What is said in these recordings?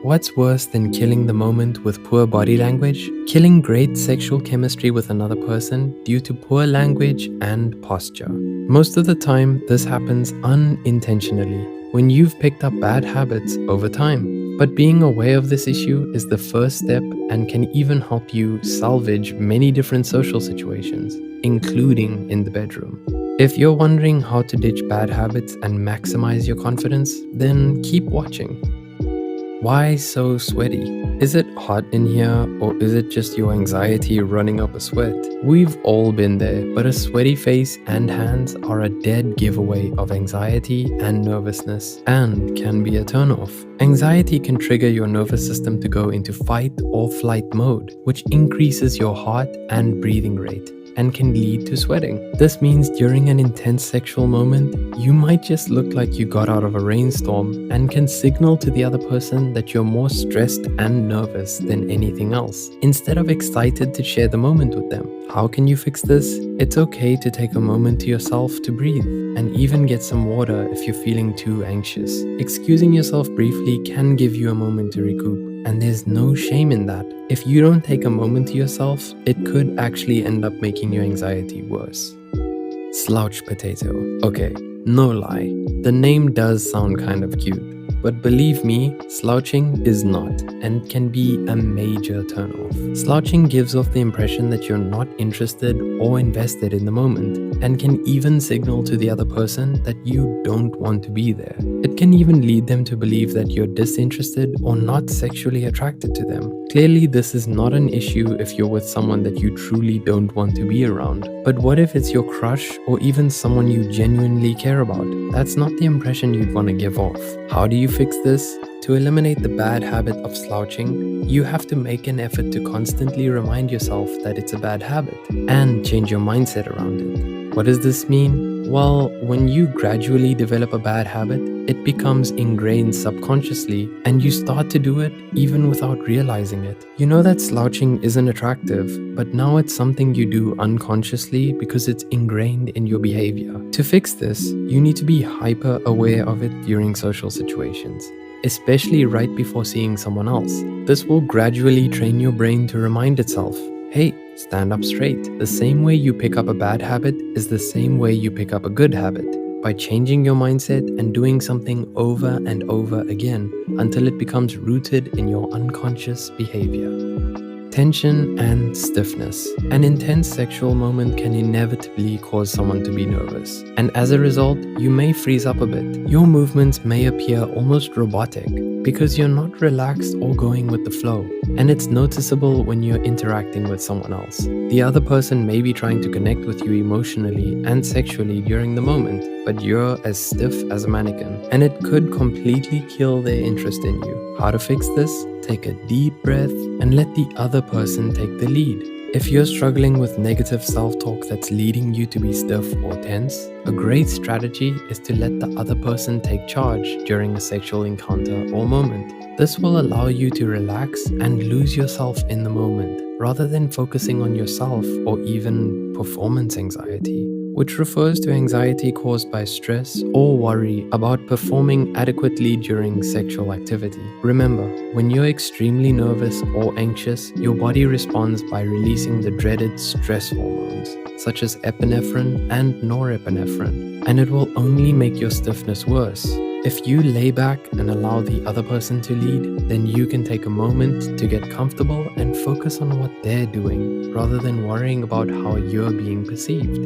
What's worse than killing the moment with poor body language? Killing great sexual chemistry with another person due to poor language and posture. Most of the time, this happens unintentionally when you've picked up bad habits over time. But being aware of this issue is the first step and can even help you salvage many different social situations, including in the bedroom. If you're wondering how to ditch bad habits and maximize your confidence, then keep watching. Why so sweaty? Is it hot in here, or is it just your anxiety running up a sweat? We've all been there, but a sweaty face and hands are a dead giveaway of anxiety and nervousness, and can be a turnoff. Anxiety can trigger your nervous system to go into fight or flight mode, which increases your heart and breathing rate and can lead to sweating. This means during an intense sexual moment, you might just look like you got out of a rainstorm and can signal to the other person that you're more stressed and nervous than anything else, instead of excited to share the moment with them. How can you fix this? It's okay to take a moment to yourself to breathe and even get some water if you're feeling too anxious. Excusing yourself briefly can give you a moment to recoup, and there's no shame in that. If you don't take a moment to yourself, it could actually end up making your anxiety worse. Slouch potato. Okay, no lie, the name does sound kind of cute. But believe me, slouching is not, and can be a major turnoff. Slouching gives off the impression that you're not interested or invested in the moment, and can even signal to the other person that you don't want to be there. It can even lead them to believe that you're disinterested or not sexually attracted to them. Clearly, this is not an issue if you're with someone that you truly don't want to be around. But what if it's your crush or even someone you genuinely care about? That's not the impression you'd want to give off. How do you fix this? To eliminate the bad habit of slouching, you have to make an effort to constantly remind yourself that it's a bad habit and change your mindset around it. What does this mean? Well, when you gradually develop a bad habit, it becomes ingrained subconsciously and you start to do it even without realizing it. You know that slouching isn't attractive, but now it's something you do unconsciously because it's ingrained in your behavior. To fix this, you need to be hyper aware of it during social situations, especially right before seeing someone else. This will gradually train your brain to remind itself, hey, stand up straight. The same way you pick up a bad habit is the same way you pick up a good habit, by changing your mindset and doing something over and over again until it becomes rooted in your unconscious behavior. Tension and stiffness. An intense sexual moment can inevitably cause someone to be nervous, and as a result, you may freeze up a bit. Your movements may appear almost robotic because you're not relaxed or going with the flow, and it's noticeable when you're interacting with someone else. The other person may be trying to connect with you emotionally and sexually during the moment, but you're as stiff as a mannequin, and it could completely kill their interest in you. How to fix this? Take a deep breath and let the other person take the lead. If you're struggling with negative self-talk that's leading you to be stiff or tense, a great strategy is to let the other person take charge during a sexual encounter or moment. This will allow you to relax and lose yourself in the moment, rather than focusing on yourself or even performance anxiety, which refers to anxiety caused by stress or worry about performing adequately during sexual activity. Remember, when you're extremely nervous or anxious, your body responds by releasing the dreaded stress hormones, such as epinephrine and norepinephrine, and it will only make your stiffness worse. If you lay back and allow the other person to lead, then you can take a moment to get comfortable and focus on what they're doing, rather than worrying about how you're being perceived.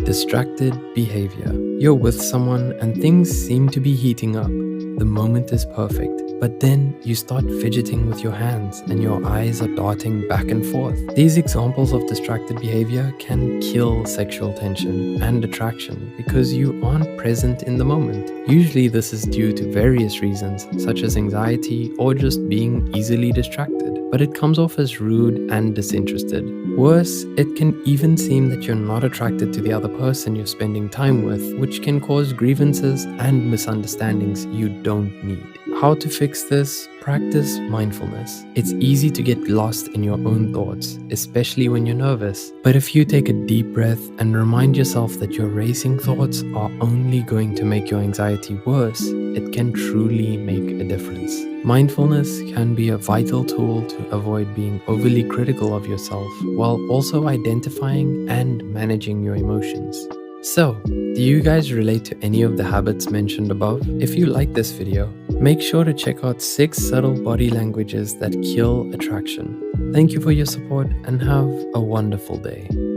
Distracted behavior. You're with someone and things seem to be heating up. The moment is perfect, but then you start fidgeting with your hands and your eyes are darting back and forth. These examples of distracted behavior can kill sexual tension and attraction because you aren't present in the moment. Usually this is due to various reasons, such as anxiety or just being easily distracted, but it comes off as rude and disinterested. Worse, it can even seem that you're not attracted to the other person you're spending time with, which can cause grievances and misunderstandings you don't need. How to fix this? Practice mindfulness. It's easy to get lost in your own thoughts, especially when you're nervous. But if you take a deep breath and remind yourself that your racing thoughts are only going to make your anxiety worse, it can truly make a difference. Mindfulness can be a vital tool to avoid being overly critical of yourself while also identifying and managing your emotions. So, do you guys relate to any of the habits mentioned above? If you like this video, make sure to check out 6 subtle body languages that kill attraction. Thank you for your support and have a wonderful day.